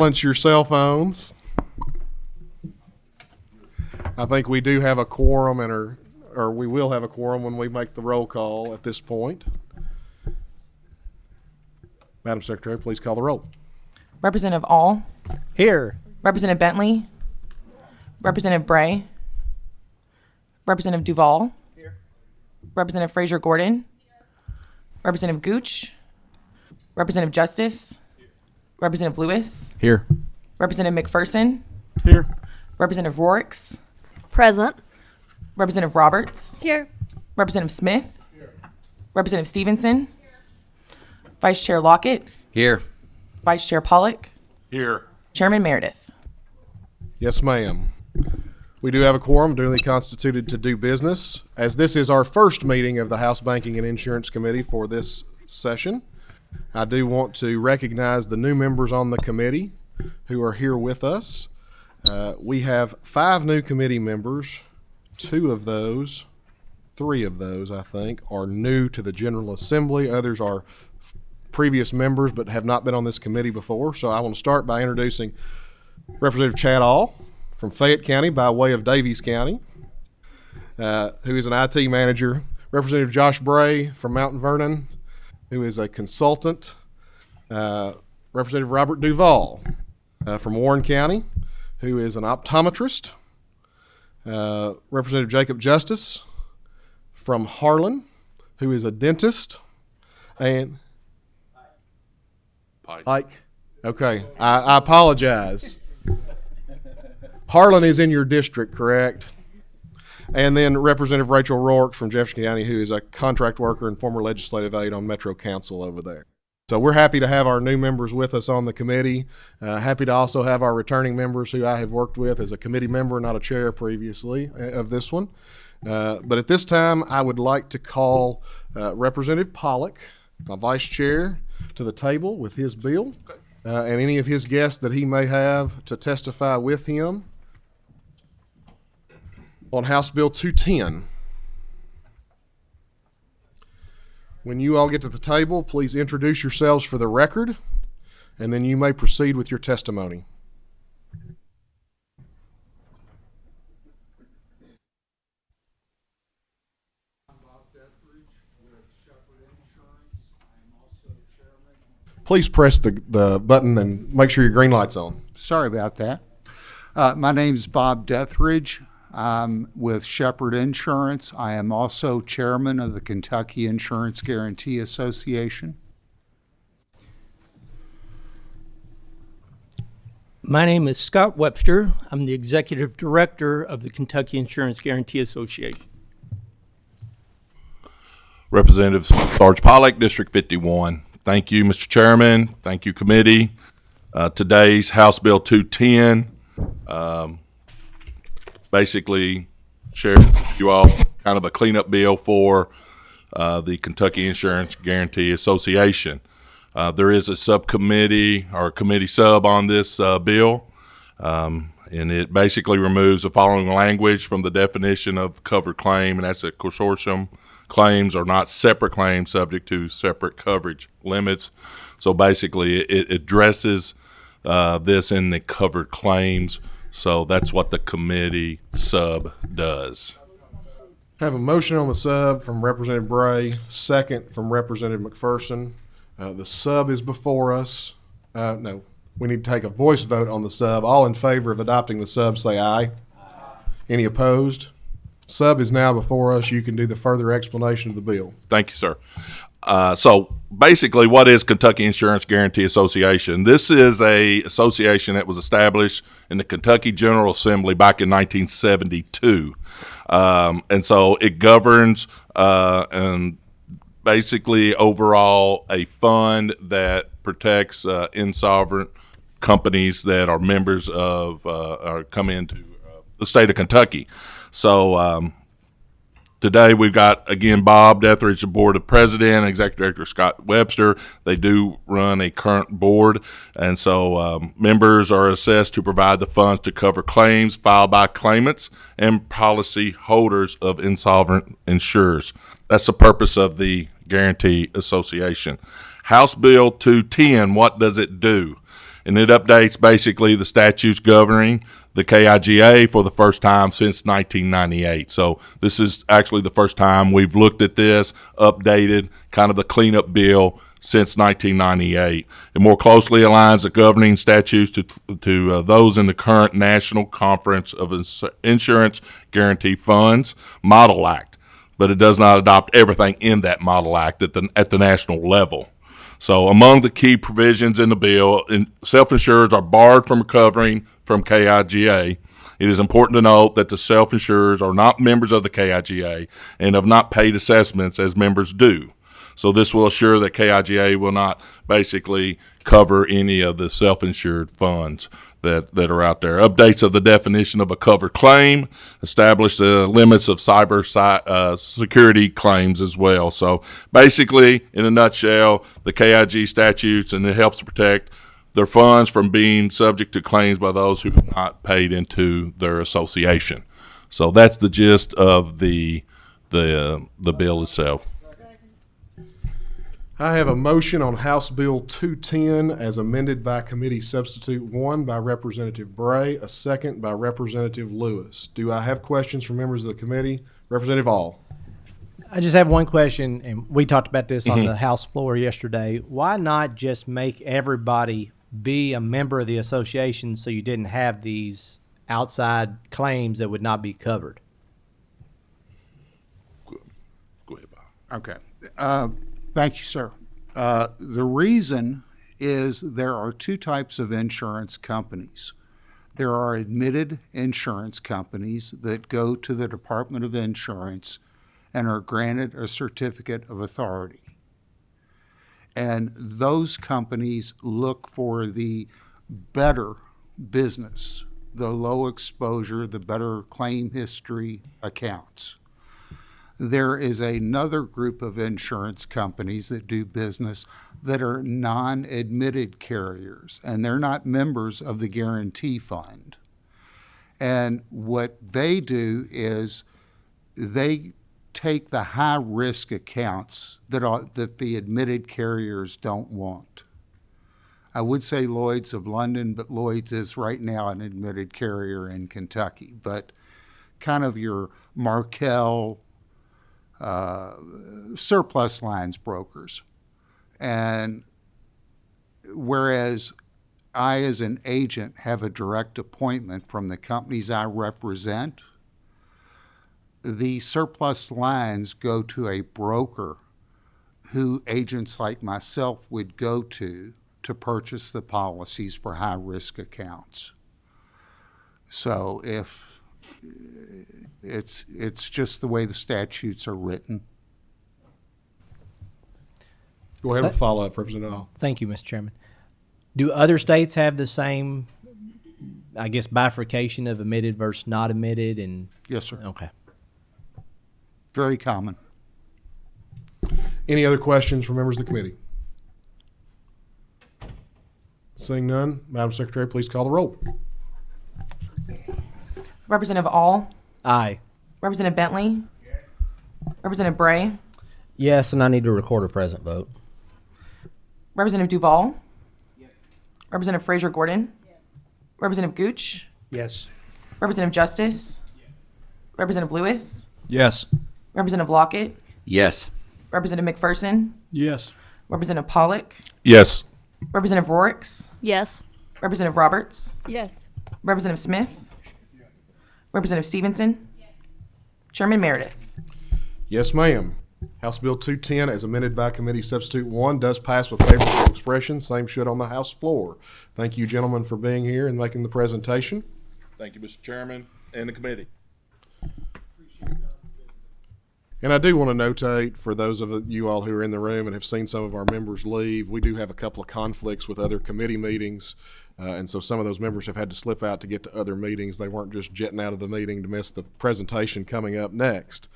Silence your cell phones. I think we do have a quorum or we will have a quorum when we make the roll call at this point. Madam Secretary, please call the roll. Representative All. Here. Representative Bentley. Representative Bray. Representative Duval. Here. Representative Frazier Gordon. Representative Gooch. Representative Justice. Representative Lewis. Here. Representative McPherson. Here. Representative Rorix. Present. Representative Roberts. Here. Representative Smith. Here. Representative Stevenson. Vice Chair Lockett. Here. Vice Chair Pollock. Here. Chairman Meredith. Yes, ma'am. We do have a quorum duly constituted to do business. As this is our first meeting of the House Banking and Insurance Committee for this session, I do want to recognize the new members on the committee who are here with us. We have 5 new committee members. 3 of those, I think, are new to the General Assembly. Others are previous members but have not been on this committee before. So I want to start by introducing Representative Chad All from Fayette County by way of Daviess County, who is an IT manager. Representative Josh Bray from Mountain Vernon, who is a consultant. Representative Robert Duval from Warren County, who is an optometrist. Representative Jacob Justice from Harlan, who is a dentist. And Pike. Okay, I apologize. Harlan is in your district, correct? And then Representative Rachel Rorix from Jefferson County, who is a contract worker and former legislative aide on Metro Council over there. So we're happy to have our new members with us on the committee. Happy to also have our returning members who I have worked with as a committee member, not a chair previously of this one. But at this time, I would like to call Representative Pollock, my vice chair, to the table with his bill and any of his guests that he may have to testify with him on House Bill 210. When you all get to the table, please introduce yourselves for the record, and then you may proceed with your testimony. I'm Bob Dethridge with Shepherd Insurance. I'm also chairman. Please press the button and make sure your green light's on. Sorry about that. My name is Bob Dethridge. I'm with Shepherd Insurance. I am also chairman of the Kentucky Insurance Guarantee Association. My name is Scott Webster. I'm the executive director of the Kentucky Insurance Guarantee Association. Representative Sarge Pollock, District 51. Thank you, Mr. Chairman. Thank you, committee. Today's House Bill 210 basically shares with you all kind of a cleanup bill for the Kentucky Insurance Guarantee Association. There is a subcommittee or a committee sub on this bill, and it basically removes the following language from the definition of covered claim, and that's that consortium claims are not separate claims subject to separate coverage limits. So basically it addresses this in the covered claims. So that's what the committee sub does. Have a motion on the sub from Representative Bray, second from Representative McPherson. The sub is before us. No, we need to take a voice vote on the sub. All in favor of adopting the sub, say aye. Any opposed? Sub is now before us. You can do the further explanation of the bill. Thank you, sir. So basically, what is Kentucky Insurance Guarantee Association? This is a association that was established in the Kentucky General Assembly back in 1972. And so it governs and basically overall a fund that protects insolvent companies that are members of or come into the state of Kentucky. So today we've got, again, Bob Dethridge, the board of president, executive director Scott Webster. They do run a current board, and so members are assessed to provide the funds to cover claims filed by claimants and policy holders of insolvent insurers. That's the purpose of the Guarantee Association. House Bill 210, what does it do? and it updates basically the statutes governing the KIGA for the first time since 1998. So this is actually the first time we've looked at this, updated, kind of the cleanup bill since 1998. It more closely aligns the governing statutes to those in the current National Conference of Insurance Guarantee Funds Model Act, but it does not adopt everything in that Model Act at the national level. So among the key provisions in the bill, self-insurers are barred from recovering from KIGA. It is important to note that the self-insurers are not members of the KIGA and have not paid assessments as members do. So this will assure that KIGA will not basically cover any of the self-insured funds that are out there. Updates of the definition of a covered claim, establish the limits of cyber security claims as well. So basically, in a nutshell, the KIG statutes, and it helps to protect their funds from being subject to claims by those who have not paid into their association. So that's the gist of the bill itself. I have a motion on House Bill 210 as amended by Committee Substitute 1 by Representative Bray, a second by Representative Lewis. Do I have questions from members of the committee? Representative All. I just have one question, and we talked about this on the House floor yesterday. Why not just make everybody be a member of the association so you didn't have these outside claims that would not be covered? Go ahead, Bob. Okay. Thank you, sir. The reason is there are two types of insurance companies. There are admitted insurance companies that go to the Department of Insurance and are granted a certificate of authority. And those companies look for the better business, the low exposure, the better claim history accounts. There is another group of insurance companies that do business that are non-admitted carriers, and they're not members of the guarantee fund. And what they do is they take the high-risk accounts that the admitted carriers don't want. I would say Lloyd's of London, but Lloyd's is right now an admitted carrier in Kentucky. But kind of your Markel, surplus lines brokers. And whereas I, as an agent, have a direct appointment from the companies I represent, the surplus lines go to a broker who agents like myself would go to purchase the policies for high-risk accounts. So if it's just the way the statutes are written. Go ahead with follow-up, Representative All. Thank you, Mr. Chairman. Do other states have the same, I guess, bifurcation of admitted versus not admitted? And Yes, sir. okay. Very common. Any other questions from members of the committee? Seeing none, Madam Secretary, please call the roll. Representative All, Aye. Representative Bentley, Representative Bray, Yes, and I need to record a present vote. Representative Duval, Representative Frazier Gordon, Representative Gooch, Yes. Representative Justice, Representative Lewis, Yes. Representative Lockett, Yes. Representative McPherson, Yes. Representative Pollock, Yes. Representative Rorix, Yes. Representative Roberts, Yes. Representative Smith, Representative Stevenson, Chairman Meredith. Yes, ma'am. House Bill 210, as amended by Committee Substitute 1, does pass with favorable expression. Same should on the House floor. Thank you, gentlemen, for being here and making the presentation. Thank you, Mr. Chairman, and the committee. And I do want to notate, for those of you all who are in the room and have seen some of our members leave, we do have a couple of conflicts with other committee meetings. And so some of those members have had to slip out to get to other meetings. They weren't just jetting out of the meeting to miss the presentation coming up next.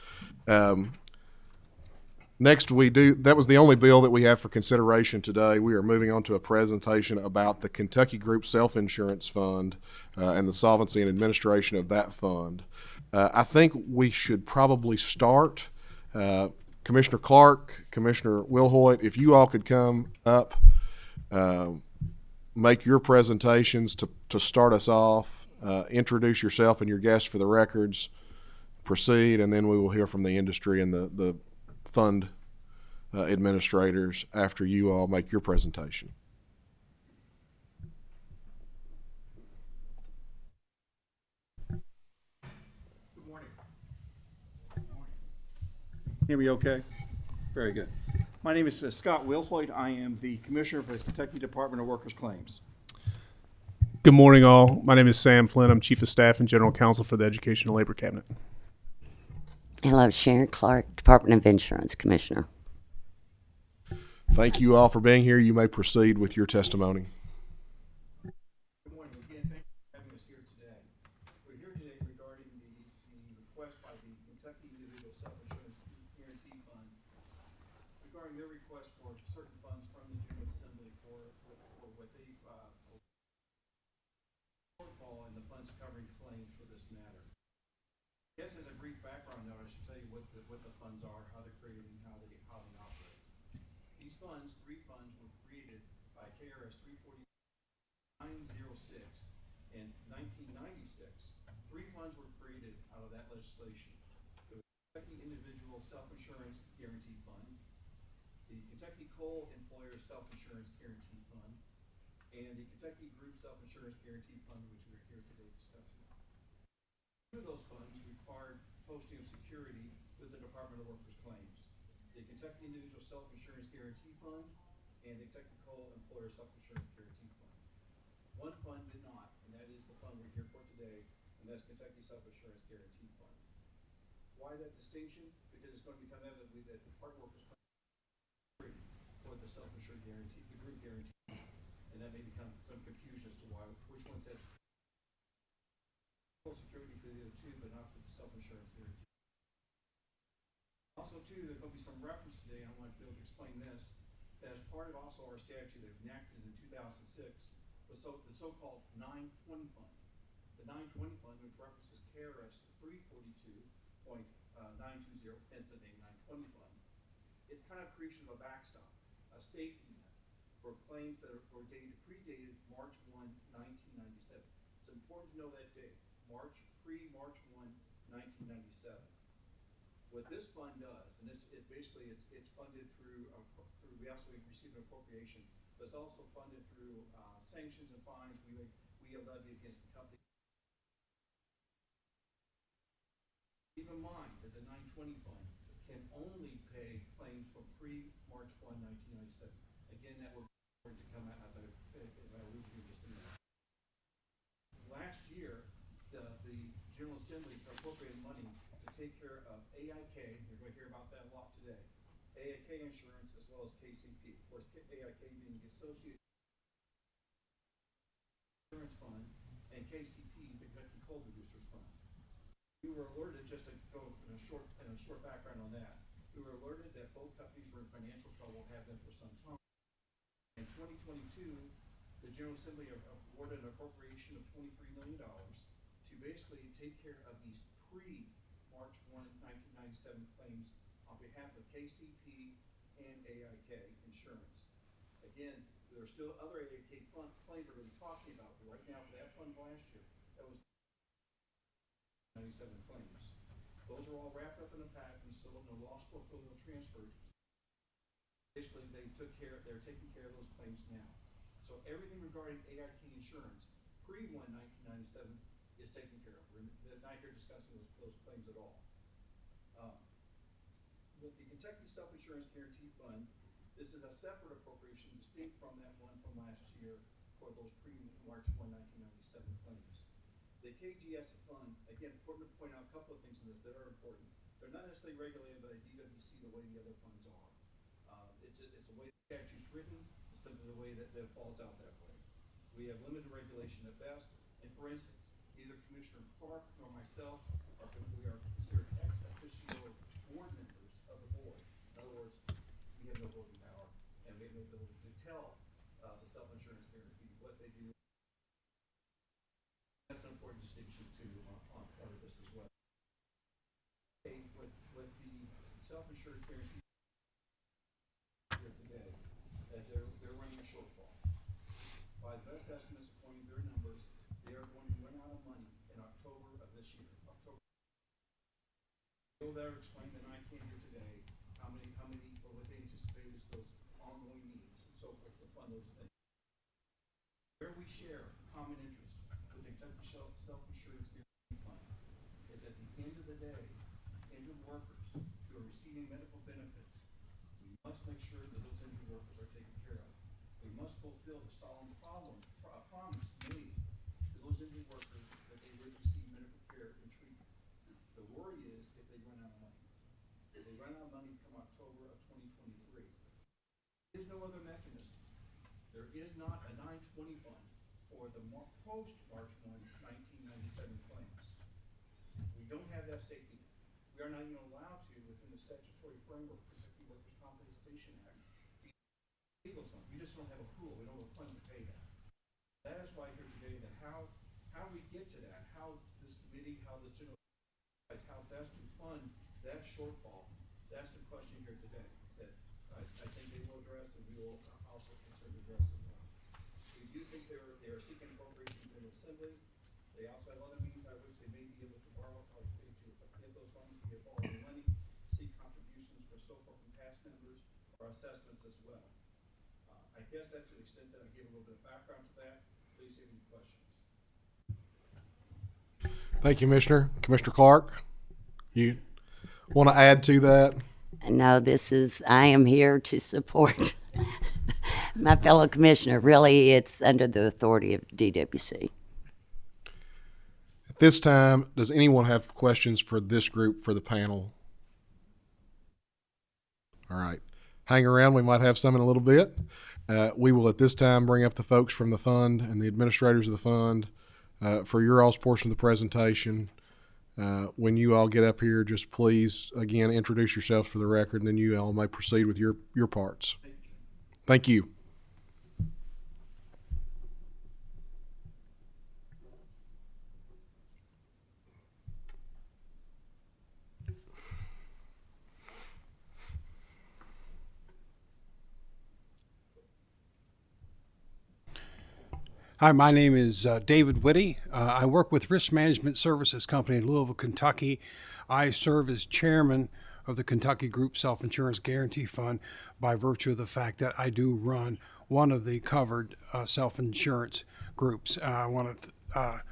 Next, that was the only bill that we have for consideration today. We are moving on to a presentation about the Kentucky Group Self-Insurance Fund and the solvency and administration of that fund. I think we should probably start. Commissioner Clark, Commissioner Wilhoit, if you all could come up. make your presentations to start us off. Introduce yourself and your guests for the records. Proceed, and then we will hear from the industry and the fund administrators after you all make your presentation. Good morning. Hear me okay? Very good. My name is Scott Wilhoit. I am the Commissioner for the Kentucky Department of Workers' Claims. Good morning, all. My name is Sam Flynn. I'm Chief of Staff and General Counsel for the Education and Labor Cabinet. Hello, Sharon Clark, Department of Insurance Commissioner. Thank you all for being here. You may proceed with your testimony. Good morning. Again, thank you for having us here today. We're here today regarding the request by the Kentucky Individual Self-Insurance Guarantee Fund regarding their request for certain funds from the General Assembly for what they shortfall in the funds covering claims for this matter. I guess as a brief background note, I should tell you what the funds are, how they're created, and how they operate. These funds, three funds, were created by KRS 34906 in 1996. Three funds were created out of that legislation: the Kentucky Individual Self-Insurance Guarantee Fund, the Kentucky Coal Employer Self-Insurance Guarantee Fund, and the Kentucky Group Self-Insurance Guarantee Fund, which we're here today discussing. Two of those funds required posting of security with the Department of Workers' Claims: the Kentucky Individual Self-Insurance Guarantee Fund and the Kentucky Coal Employer Self-Insurance Guarantee Fund. One fund did not, and that is the fund we're here for today, and that's Kentucky Self-Insurance Guarantee Fund. Why that distinction? Because it's going to become evident that the Department of Workers' Claims for the self-insured guarantee, the group guarantee, and that may become some confusion as to why which one says full security for the other two, but not for the self-insurance guarantee. Also, too, there's going to be some reference today, and I want to be able to explain this, that as part of also our statute that was enacted in 2006, was the so-called 920 Fund. The 920 Fund, which references KRS 342.920, hence the name 920 Fund, it's kind of creation of a backstop, a safety net for claims that were predated March 1, 1997. It's important to know that date, March 1, 1997. What this fund does, and it's funded through we also receive an appropriation, but it's also funded through sanctions and fines we levy against the company. Keep in mind that the 920 Fund can only pay claims from pre-March 1, 1997. Again, that will to come out as I alluded to just a minute. Last year, the General Assembly appropriated money to take care of AIK. You're going to hear about that a lot today. AIK insurance as well as KCP. Of course, AIK being the Associated Insurance Fund, and KCP, the Kentucky Coal Producers Fund. We were alerted, just to go in a short background on that, we were alerted that both companies were in financial trouble, have been for some time. In 2022, the General Assembly awarded an appropriation of $23 million to basically take care of these pre-March 1, 1997 claims on behalf of KCP and AIK Insurance. Again, there are still other AIK claims we're going to be talking about, but right now for that fund last year, that was 97 claims. Those are all wrapped up in a package, still in the loss portfolio transferred. Basically, they're taking care of those claims now. So everything regarding AIK insurance pre-1 1997 is taken care of. We're not here discussing those claims at all. With the Kentucky Self-Insurance Guarantee Fund, this is a separate appropriation distinct from that one from last year for those pre-March 1, 1997 claims. The KGS Fund, again, important to point out a couple of things in this that are important. They're not necessarily regulated by the DWC the way the other funds are. It's a way the statute's written, it's simply the way that it falls out that way. We have limited regulation at best, and for instance, neither Commissioner Clark nor myself we are considered ex officio board members of the board. In other words, we have no voting power, and we have no ability to tell the self-insurance guarantee what they do. That's an important distinction too on part of this as well. With the self-insurance guarantee here today, as they're running a shortfall. By the Will there explain that I can here today how many, or what they anticipate is those ongoing needs and so forth to fund those things. Where we share common interest with the Kentucky Self-Insurance Guarantee Fund is at the end of the day, injured workers who are receiving medical benefits, we must make sure that those injured workers are taken care of. We must fulfill the solemn promise made to those injured workers that they would receive medical care and treatment. The worry is if they run out of money. If they run out of money come October of 2023. There is no other mechanism. There is not a 920 fund for the post-March 1, 1997 claims. We don't have that safety net. We are not even allowed to, within the statutory framework of the Kentucky Workers' Compensation Act, legal fund. We just don't have a pool. We don't have a fund to pay that. That is why here today that how we get to that, how this committee, how the general, how best to fund that shortfall. That's the question here today that I think they will address, and we will also consider address as well. We do think they are seeking appropriations in the assembly. They also have other means by which they may be able to borrow, to get those funds, to get borrowed money, seek contributions for so forth from past members or assessments as well. I guess that's to the extent that I gave a little bit of background to that. Please have any questions. Thank you, Commissioner. Commissioner Clark, you want to add to that? No, I am here to support my fellow commissioner. Really, it's under the authority of DWC. At this time, does anyone have questions for this group, for the panel? All right. Hang around. We might have some in a little bit. We will at this time bring up the folks from the fund and the administrators of the fund for your all's portion of the presentation. When you all get up here, just please, again, introduce yourselves for the record, and then you all may proceed with your parts. Thank you. Hi, my name is David Whitty. I work with Risk Management Services Company in Louisville, Kentucky. I serve as chairman of the Kentucky Group Self-Insurance Guarantee Fund by virtue of the fact that I do run one of the covered self-insurance groups. I want to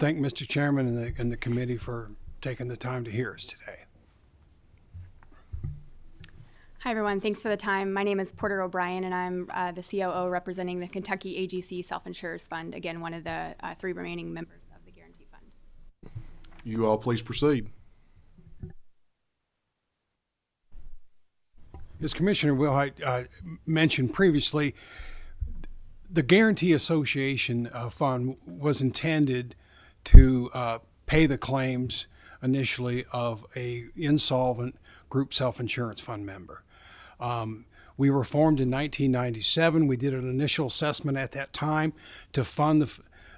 thank Mr. Chairman and the committee for taking the time to hear us today. Hi, everyone. Thanks for the time. My name is Porter O'Brien, and I'm the COO representing the Kentucky AGC Self-Insurers Fund, again, one of the 3 remaining members of the Guarantee Fund. You all please proceed. As Commissioner Will mentioned previously, the Guarantee Association Fund was intended to pay the claims initially of a insolvent group self-insurance fund member. We were formed in 1997. We did an initial assessment at that time to fund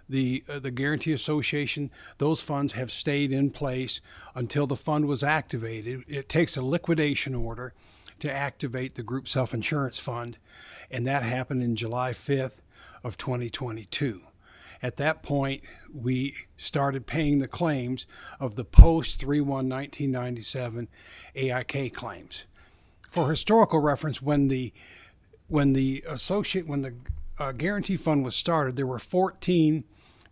the Guarantee Association. Those funds have stayed in place until the fund was activated. It takes a liquidation order to activate the group self-insurance fund, and that happened in July 5th of 2022. At that point, we started paying the claims of the post 3/1/1997 AIK claims. For historical reference, when the Guarantee Fund was started, there were 14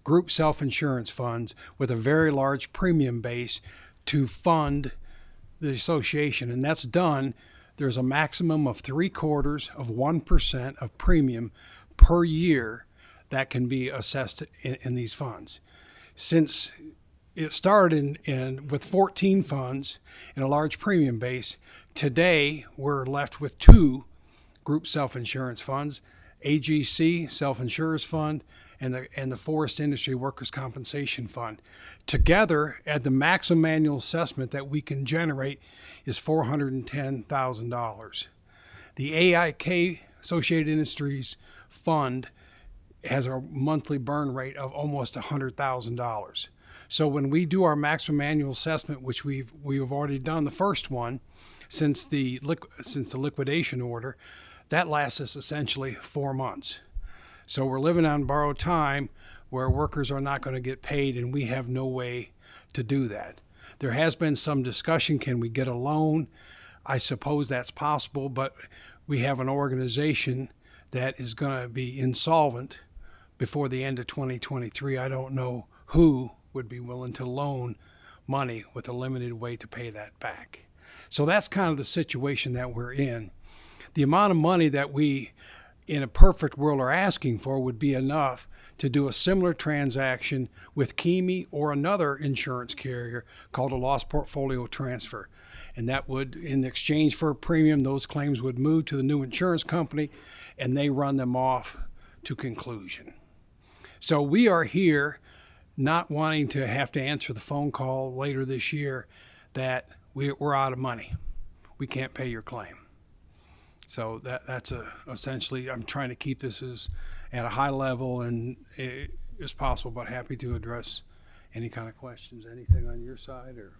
group self-insurance funds with a very large premium base to fund the association, and that's done. There's a maximum of 0.75% of premium per year that can be assessed in these funds. Since it started with 14 funds and a large premium base, today we're left with 2 group self-insurance funds, AGC Self-Insurers Fund and the Forest Industry Workers' Compensation Fund. Together, at the maximum annual assessment that we can generate is $410,000. The AIK, Associated Industries Fund, has a monthly burn rate of almost $100,000. So when we do our maximum annual assessment, which we've already done the first one since the liquidation order, that lasts us essentially 4 months. So we're living on borrowed time where workers are not going to get paid, and we have no way to do that. There has been some discussion, can we get a loan? I suppose that's possible, but we have an organization that is going to be insolvent before the end of 2023. I don't know who would be willing to loan money with a limited way to pay that back. So that's kind of the situation that we're in. The amount of money that we, in a perfect world, are asking for would be enough to do a similar transaction with KEMI or another insurance carrier called a loss portfolio transfer. And that would, in exchange for a premium, those claims would move to the new insurance company and they run them off to conclusion. So we are here not wanting to have to answer the phone call later this year that we're out of money. We can't pay your claim. So that's essentially, I'm trying to keep this at a high level and as possible, but happy to address any kind of questions. Anything on your side or?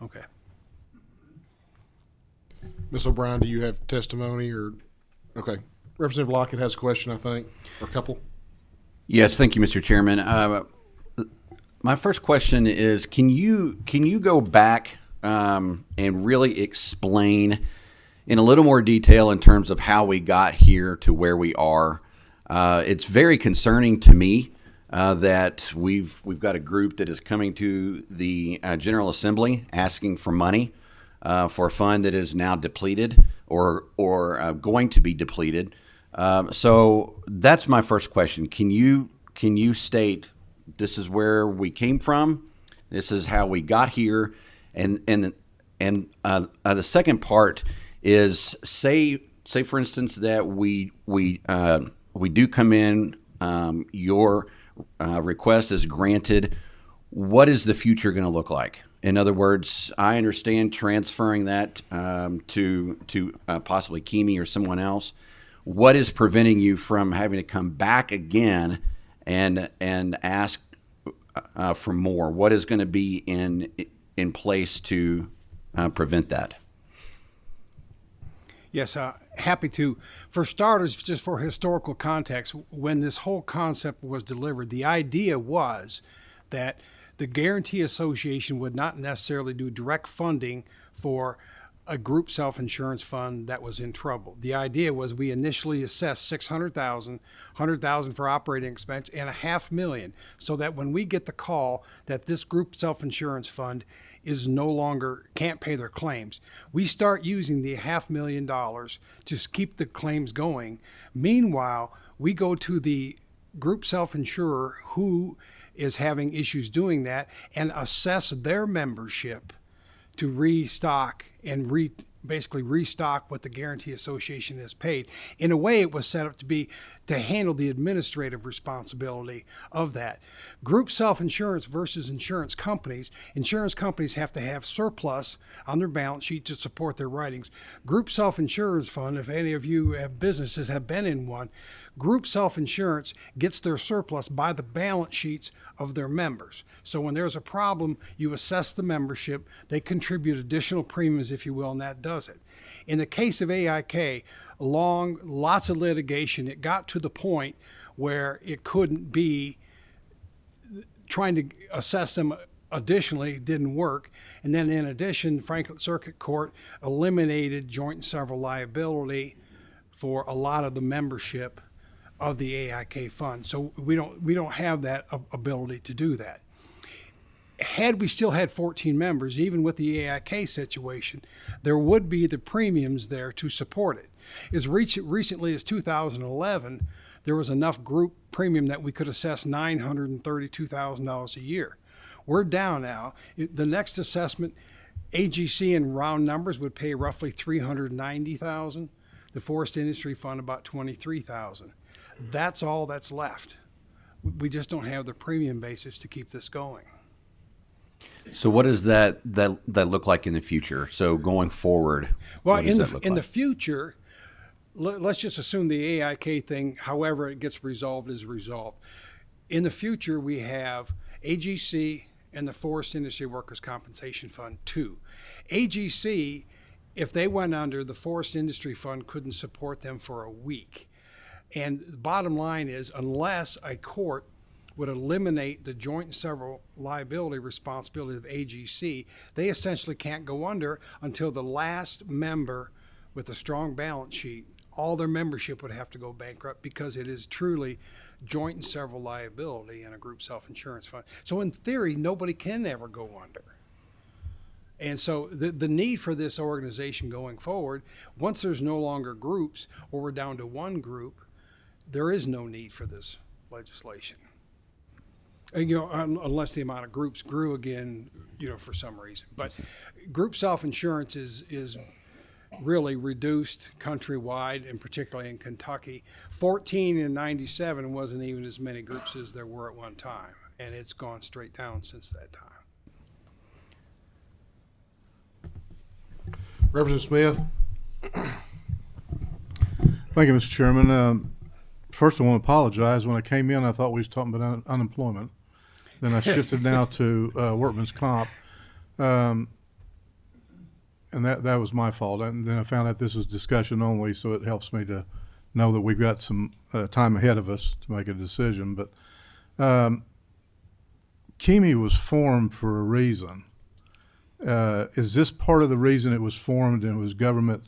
Okay. Ms. O'Brien, do you have testimony or? Okay. Representative Lockett has a question, I think, or a couple. Yes, thank you, Mr. Chairman. My first question is, can you go back and really explain in a little more detail in terms of how we got here to where we are? It's very concerning to me that we've got a group that is coming to the General Assembly asking for money for a fund that is now depleted or going to be depleted. So that's my first question. Can you state this is where we came from, this is how we got here, and the second part is say for instance that we do come in, your request is granted. What is the future going to look like? In other words, I understand transferring that to possibly KEMI or someone else. What is preventing you from having to come back again and ask for more? What is going to be in place to prevent that? Yes, happy to. For starters, just for historical context, when this whole concept was delivered, the idea was that the Guarantee Association would not necessarily do direct funding for a group self-insurance fund that was in trouble. The idea was we initially assessed $600,000, $100,000 for operating expense, and $500,000, so that when we get the call that this group self-insurance fund is no longer, can't pay their claims, we start using the $500,000 to keep the claims going. Meanwhile, we go to the group self-insurer who is having issues doing that and assess their membership to restock and basically restock what the Guarantee Association has paid. In a way, it was set up to handle the administrative responsibility of that. Group self-insurance versus insurance companies have to have surplus on their balance sheet to support their writings. Group self-insurance fund, if any of you have businesses have been in one, group self-insurance gets their surplus by the balance sheets of their members. So when there's a problem, you assess the membership, they contribute additional premiums, if you will, and that does it. In the case of AIK, lots of litigation, it got to the point where it couldn't be, trying to assess them additionally didn't work. And then in addition, Franklin Circuit Court eliminated joint and several liability for a lot of the membership of the AIK fund. So we don't have that ability to do that. Had we still had 14 members, even with the AIK situation, there would be the premiums there to support it. As recently as 2011, there was enough group premium that we could assess $932,000 a year. We're down now. The next assessment, AGC in round numbers would pay roughly $390,000. The Forest Industry Fund about $23,000. That's all that's left. We just don't have the premium basis to keep this going. So what does that look like in the future? So going forward, well, in the future, let's just assume the AIK thing, however it gets resolved, is resolved. In the future, we have AGC and the Forest Industry Workers' Compensation Fund 2. AGC, if they went under, the Forest Industry Fund couldn't support them for a week. And the bottom line is, unless a court would eliminate the joint and several liability responsibility of AGC. They essentially can't go under until the last member with a strong balance sheet, all their membership would have to go bankrupt because it is truly joint and several liability in a group self-insurance fund. So in theory, nobody can ever go under. And so the need for this organization going forward, once there's no longer groups or we're down to one group, there is no need for this legislation. And, unless the amount of groups grew again, for some reason. But group self-insurance is really reduced countrywide, and particularly in Kentucky. 14 in 97 wasn't even as many groups as there were at one time, and it's gone straight down since that time. Representative Smith. Thank you, Mr. Chairman. First, I want to apologize. When I came in, I thought we was talking about unemployment. Then I shifted now to workman's comp, and that was my fault. And then I found out this is discussion only, so it helps me to know that we've got some time ahead of us to make a decision. But KEME was formed for a reason. Is this part of the reason it was formed, and it was government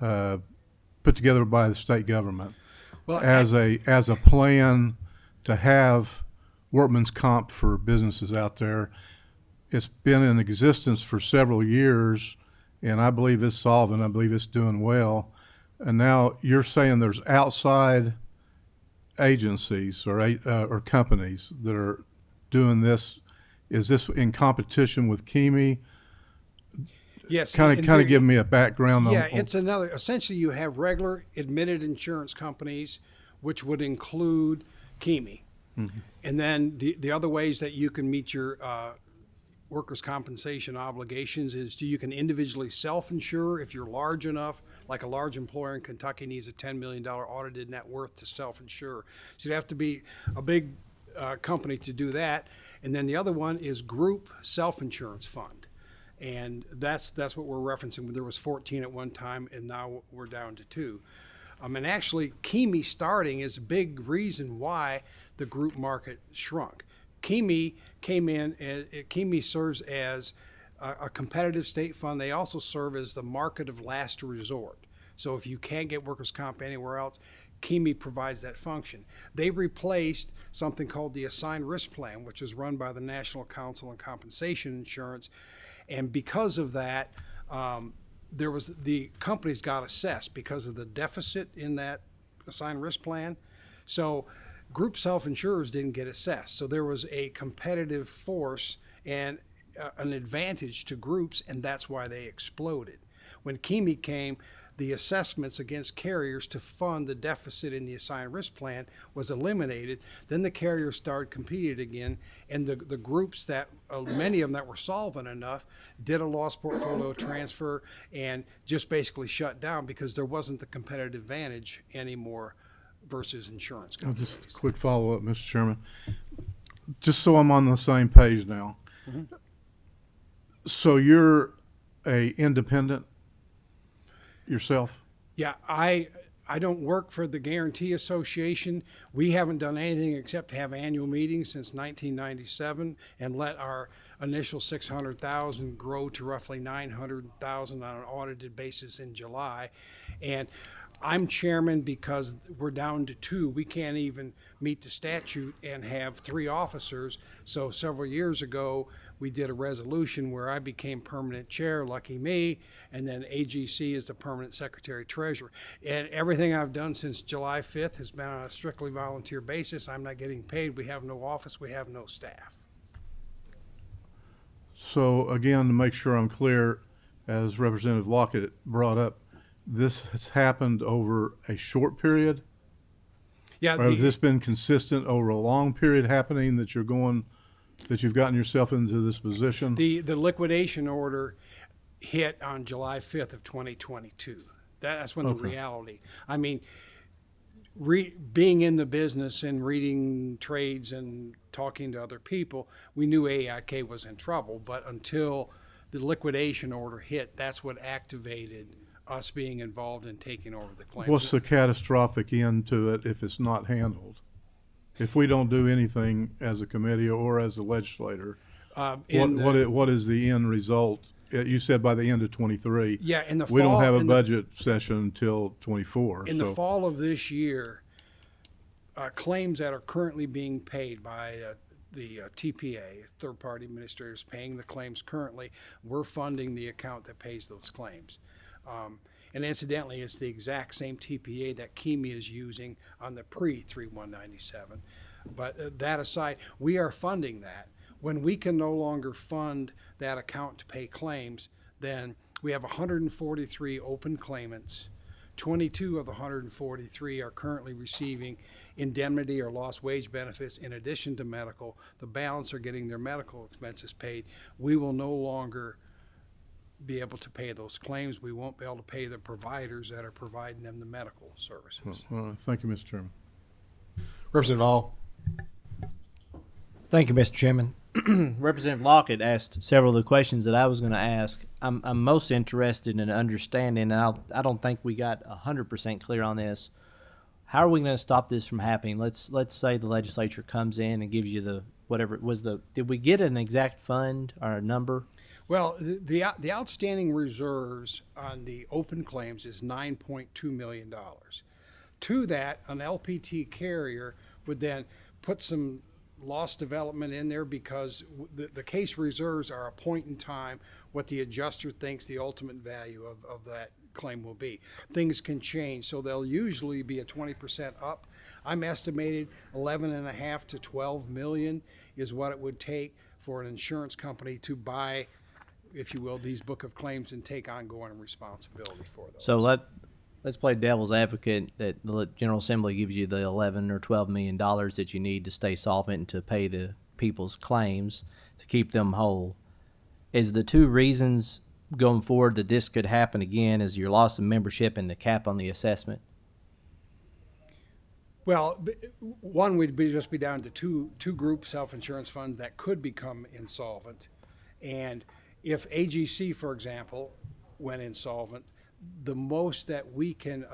put together by the state government as a plan to have workman's comp for businesses out there? It's been in existence for several years, and I believe it's solvent. I believe it's doing well. And now you're saying there's outside agencies or companies that are doing this. Is this in competition with KEME? Yes. Kind of give me a background on. Yeah, it's another. Essentially, you have regular admitted insurance companies, which would include KEME. Mm-hmm. And then the other ways that you can meet your workers' compensation obligations is you can individually self-insure if you're large enough. Like a large employer in Kentucky needs a $10 million audited net worth to self-insure. So you'd have to be a big company to do that. And then the other one is group self-insurance fund. And that's what we're referencing. There was 14 at one time, and now we're down to 2. And actually, KEME starting is a big reason why the group market shrunk. KEME came in, KEME serves as a competitive state fund. They also serve as the market of last resort. So if you can't get workers' comp anywhere else, KEME provides that function. They replaced something called the assigned risk plan, which is run by the National Council on Compensation Insurance. And because of that, the companies got assessed because of the deficit in that assigned risk plan. So group self-insurers didn't get assessed. So there was a competitive force and an advantage to groups, and that's why they exploded. When KEME came, the assessments against carriers to fund the deficit in the assigned risk plan was eliminated. Then the carriers started competing again, and the groups that, many of them that were solvent enough, did a loss portfolio transfer and just basically shut down because there wasn't the competitive advantage anymore versus insurance companies. Just a quick follow-up, Mr. Chairman. Just so I'm on the same page now. Mm-hmm. So you're a independent yourself? Yeah, I don't work for the Guarantee Association. We haven't done anything except have annual meetings since 1997 and let our initial 600,000 grow to roughly 900,000 on an audited basis in July. And I'm chairman because we're down to 2. We can't even meet the statute and have 3 officers. So several years ago, we did a resolution where I became permanent chair, lucky me, and then AGC is the permanent secretary treasurer. And everything I've done since July 5th has been on a strictly volunteer basis. I'm not getting paid. We have no office. We have no staff. So again, to make sure I'm clear, as Representative Lockett brought up, this has happened over a short period? Yeah. Or has this been consistent over a long period happening that you've gotten yourself into this position? The liquidation order hit on July 5th of 2022. That's when the reality. I mean, being in the business and reading trades and talking to other people, we knew AIK was in trouble. But until the liquidation order hit, that's what activated us being involved in taking over the claim. What's the catastrophic end to it if it's not handled? if we don't do anything as a committee or as a legislator, what is the end result? You said by the end of 23. Yeah, in the we don't fall- have a in the- budget session until 24. In so. the fall of this year, claims that are currently being paid by the TPA, third-party administrators paying the claims currently, we're funding the account that pays those claims. And incidentally, it's the exact same TPA that KEMI is using on the pre-3197. But that aside, we are funding that. When we can no longer fund that account to pay claims, then we have 143 open claimants. 22 of the 143 are currently receiving indemnity or lost wage benefits in addition to medical. The balance are getting their medical expenses paid. We will no longer be able to pay those claims. We won't be able to pay the providers that are providing them the medical services. Thank you, Mr. Chairman. Representative Hall. Thank you, Mr. Chairman. Representative Lockett asked several of the questions that I was going to ask. I'm most interested in understanding, and I don't think we got 100% clear on this. How are we going to stop this from happening? Let's say the legislature comes in and gives you the whatever it was did we get an exact fund or a number? Well, the outstanding reserves on the open claims is $9.2 million. To that, an LPT carrier would then put some loss development in there because the case reserves are a point in time what the adjuster thinks the ultimate value of that claim will be. Things can change, so they'll usually be a 20% up. I'm estimated 11.5 to 12 million is what it would take for an insurance company to buy, if you will, these book of claims and take ongoing responsibility for those. So let's play devil's advocate that the General Assembly gives you the 11 or 12 million dollars that you need to stay solvent and to pay the people's claims to keep them whole. Is the two reasons going forward that this could happen again is your loss of membership and the cap on the assessment? Well, one would just be down to two group self-insurance funds that could become insolvent. And if AGC, for example, went insolvent, the most that we can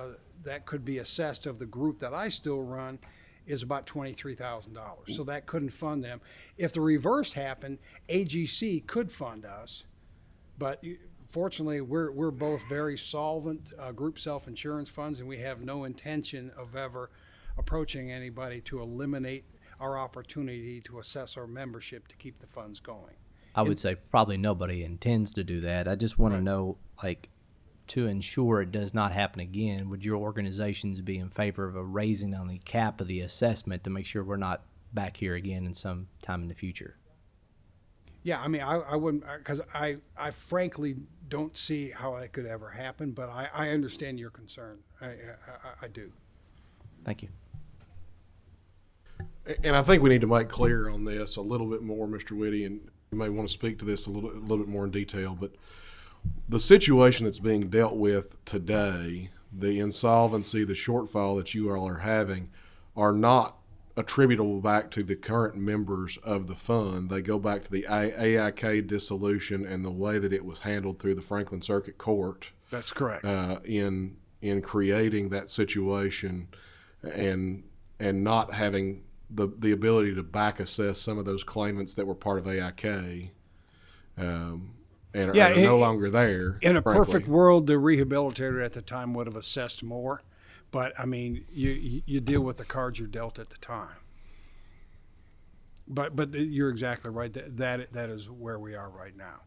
that could be assessed of the group that I still run is about $23,000. So that couldn't fund them. If the reverse happened, AGC could fund us, but fortunately we're both very solvent group self-insurance funds, and we have no intention of ever approaching anybody to eliminate our opportunity to assess our membership to keep the funds going. I would say probably nobody intends to do that. I just want to know, like, to ensure it does not happen again, would your organizations be in favor of a raising on the cap of the assessment to make sure we're not back here again in some time in the future? Yeah, I mean, I wouldn't, because I frankly don't see how that could ever happen, but I understand your concern. I do. Thank you. And I think we need to make clear on this a little bit more, Mr. Whitty, and you may want to speak to this a little bit more in detail, but the situation that's being dealt with today, the insolvency, the shortfall that you all are having, are not attributable back to the current members of the fund. They go back to the AIK dissolution and the way that it was handled through the Franklin Circuit Court. That's correct. In creating that situation and not having the ability to back assess some of those claimants that were part of AIK. And are no longer there. In a frankly. perfect world, the rehabilitator at the time would have assessed more, but I mean, you deal with the cards you're dealt at the time. But you're exactly right. That is where we are right now.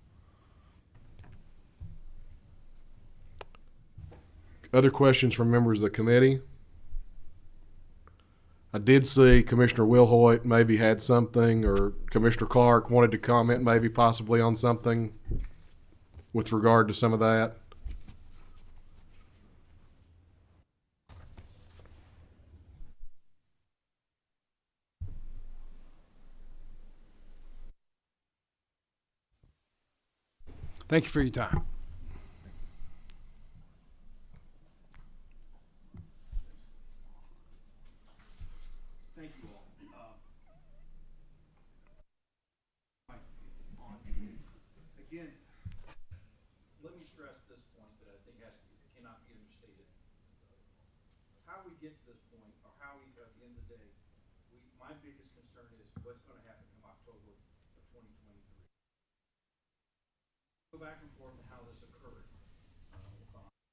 Other questions from members of the committee? I did see Commissioner Wilhoit maybe had something, or Commissioner Clark wanted to comment maybe possibly on something with regard to some of that. Thank you for your time. Thank you all. Again, let me stress this point that I think cannot be understated. How we get to this point, or how we, at the end of the day, my biggest concern is what's going to happen come October of 2023. Go back and forth on how this occurred,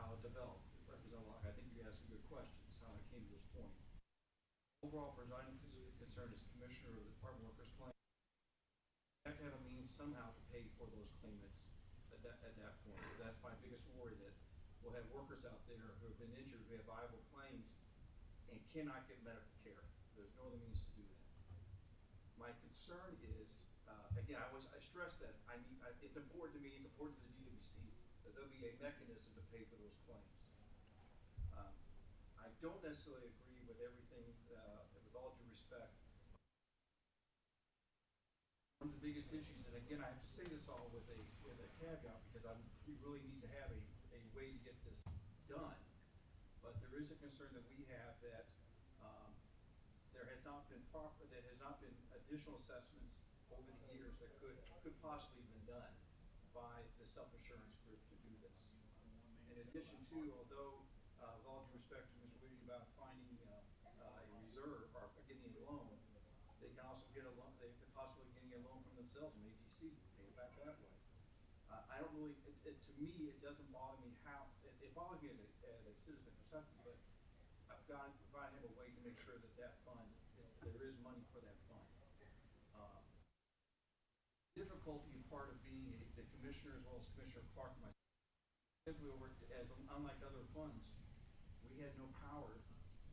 how it developed. Representative Locke, I think you asked some good questions, how it came to this point. Overall, presiding concern is Commissioner of the Department of Workers' Claims. You have to have a means somehow to pay for those claimants at that point. That's my biggest worry, that we'll have workers out there who have been injured, who have viable claims, and cannot get medical care. There's no other means to do that. My concern is, again, I stress that it's important to me, it's important to the DWC, that there'll be a mechanism to pay for those claims. I don't necessarily agree with everything, with all due respect. One of the biggest issues, and again, I have to say this all with a caveat, because we really need to have a way to get this done. But there is a concern that we have that there has not been additional assessments over the years that could possibly have been done by the self-insurance group to do this. In addition to, although with all due respect to Mr. Whitty about finding a reserve or getting a loan, they can also get a loan. They could possibly getting a loan from themselves from AGC, pay it back that way. I don't really. To me, it doesn't bother me how. It bothers me as a citizen of Kentucky, but I've got to provide him a way to make sure that fund there is money for that fund. Difficulty in part of being the commissioner as well as Commissioner Clark and myself. Simply unlike other funds, we had no power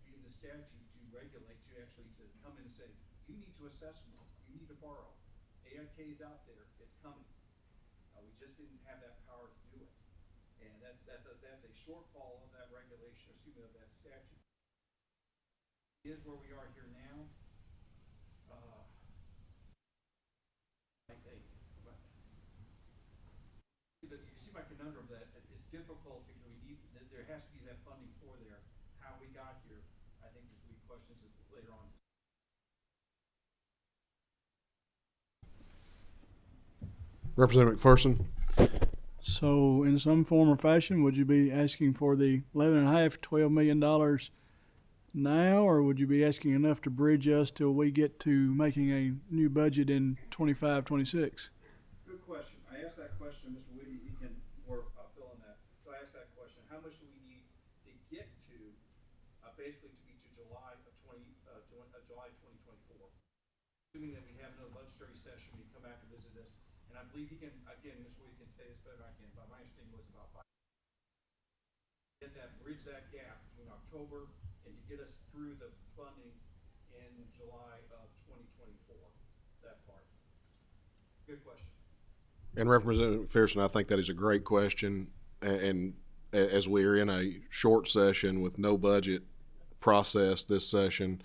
via the statute to regulate, to come in and say, you need to assess more, you need to borrow. AIK is out there, it's coming. We just didn't have that power to do it. And that's a shortfall of that regulation, of that statute. It is where we are here now. You see my conundrum that it's difficult because there has to be that funding for there. How we got here, I think there's going to be questions later on. Representative McPherson. So, in some form or fashion, would you be asking for the $11.5, $12 million now, or would you be asking enough to bridge us till we get to making a new budget in 25, 26? Good question. I asked that question, Mr. Whitty. He can more fill in that. So I asked that question: how much do we need to get to, basically to be to July of July 2024? Assuming that we have another legislative session, we come back and visit this, and I believe he can. Again, Mr. Whitty can say this better than I can, but my understanding was about 5. Get that, bridge that gap between October and to get us through the funding in July of 2024. That part. Good question. And Representative McPherson, I think that is a great question. And as we are in a short session with no budget process this session,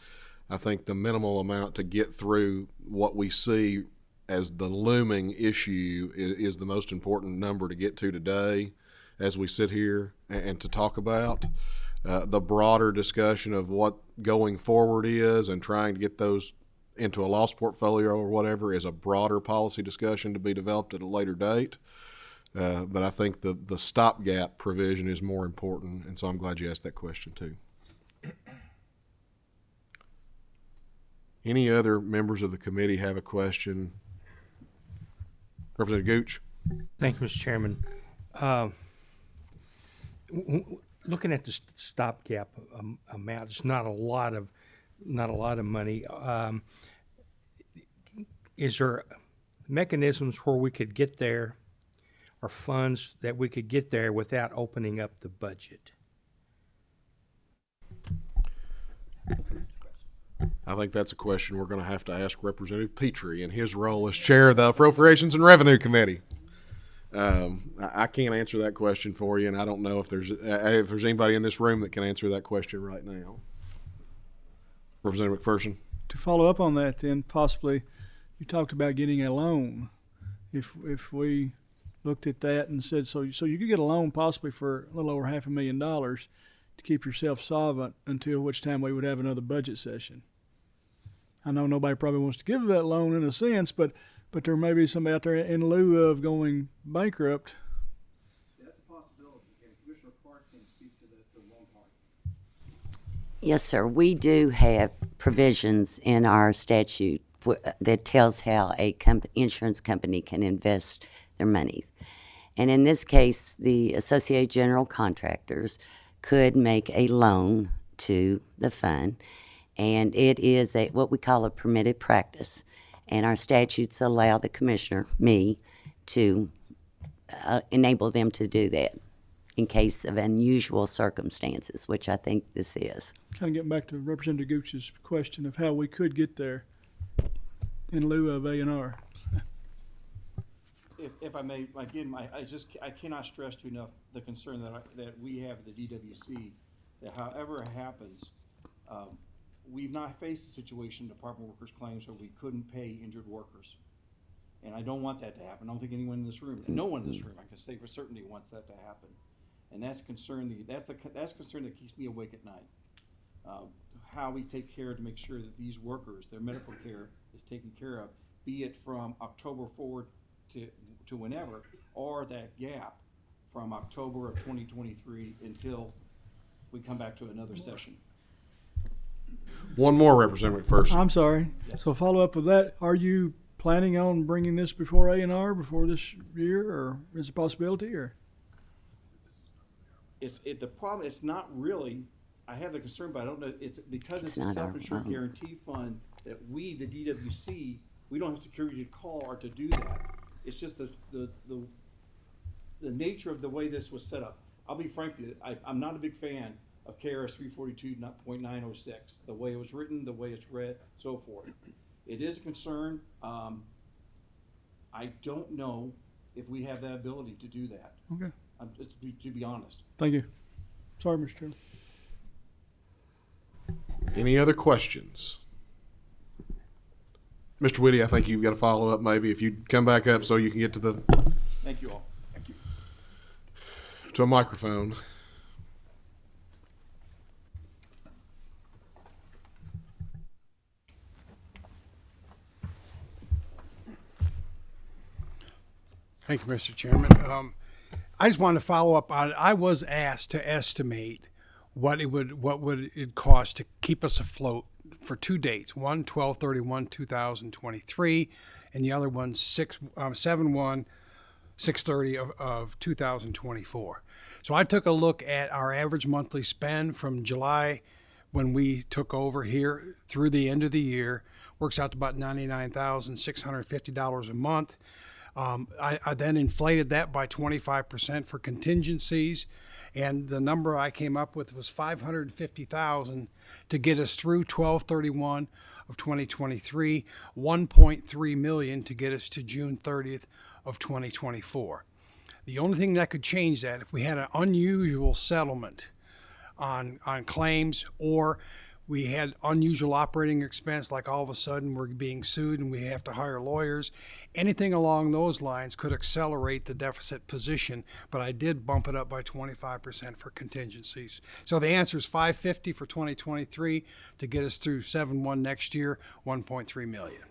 I think the minimal amount to get through what we see as the looming issue is the most important number to get to today as we sit here and to talk about. The broader discussion of what going forward is and trying to get those into a loss portfolio or whatever is a broader policy discussion to be developed at a later date. But I think the stopgap provision is more important, and so I'm glad you asked that question too. Any other members of the committee have a question? Representative Gooch. Thank you, Mr. Chairman. Looking at the stopgap amount, it's not a lot of money. Is there mechanisms where we could get there, or funds that we could get there without opening up the budget? I think that's a question we're going to have to ask Representative Petrie in his role as chair of the Appropriations and Revenue Committee. I can't answer that question for you, and I don't know if there's anybody in this room that can answer that question right now. Representative McPherson. To follow up on that, then possibly you talked about getting a loan. If we looked at that and said, so you could get a loan possibly for a little over $500,000 to keep yourself solvent until which time we would have another budget session. I know nobody probably wants to give that loan in a sense, but there may be somebody out there in lieu of going bankrupt. That's a possibility, and Commissioner Clark can speak to the loan part. Yes, sir. We do have provisions in our statute that tells how a insurance company can invest their monies. And in this case, the Associated General Contractors could make a loan to the fund, and it is what we call a permitted practice. And our statutes allow the commissioner, me, to enable them to do that in case of unusual circumstances, which I think this is. Kind of getting back to Representative Gooch's question of how we could get there in lieu of A&R. If I may, again, I cannot stress to enough the concern that we have at the DWC, that however it happens, we've not faced a situation in Department of Workers' Claims where we couldn't pay injured workers. And I don't want that to happen. I don't think anyone in this room, and no one in this room, I can say for certainty, wants that to happen. And that's concern. That's concern that keeps me awake at night. How we take care to make sure that these workers, their medical care is taken care of, be it from October forward to whenever, or that gap from October of 2023 until we come back to another session. One more, Representative McPherson. I'm sorry. Yes. So follow up with that. Are you planning on bringing this before A&R before this year, or is it a possibility? Or The problem. It's not really. I have the concern, but I don't know. It's because it's a self-insured guarantee fund that we, the DWC, we don't have security to call or to do that. It's just the nature of the way this was set up. I'll be frank with you, I'm not a big fan of KRS 342.906, the way it was written, the way it's read, so forth. It is a concern. I don't know if we have that ability to do that. okay, To be honest. thank you. Sorry, Mr. Chairman. Any other questions? Mr. Whitty, I think you've got a follow-up maybe. If you come back up so you can get to the Thank you all. Thank you. to a microphone. Thank you, Mr. Chairman. I just wanted to follow up on, I was asked to estimate what would it cost to keep us afloat for two dates. One, 12/31/2023, and the other one, 7/1/6/30 of 2024. So I took a look at our average monthly spend from July when we took over here through the end of the year. Works out to about $99,650 a month. I then inflated that by 25% for contingencies, and the number I came up with was $550,000 to get us through 12/31 of 2023, $1.3 million to get us to June 30th of 2024. The only thing that could change that if we had an unusual settlement on claims, or we had unusual operating expense, like all of a sudden we're being sued and we have to hire lawyers. Anything along those lines could accelerate the deficit position, but I did bump it up by 25% for contingencies. So the answer is $550 for 2023 to get us through 7/1 next year, $1.3 million.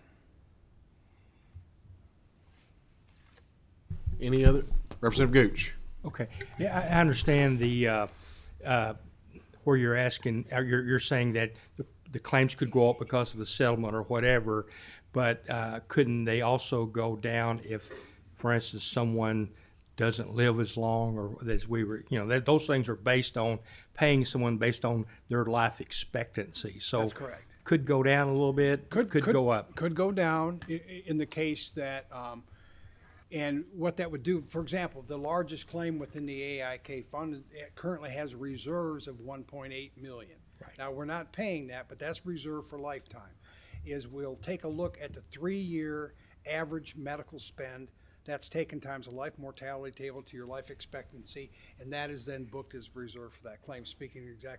Any other? Representative Gooch. Okay. Yeah, I understand the where you're asking, you're saying that the claims could go up because of the settlement or whatever, but couldn't they also go down if, for instance, someone doesn't live as long, or as we were, those things are based on paying someone based on their life expectancy. So That's correct. Could go down a little bit, could go up. Could go down in the case that, and what that would do, for example, the largest claim within the AIK fund currently has reserves of $1.8 million. Right. Now, we're not paying that, but that's reserved for lifetime. We'll take a look at the 3-year average medical spend. That's taken times a life mortality table to your life expectancy, and that is then booked as reserve for that claim, speaking exactly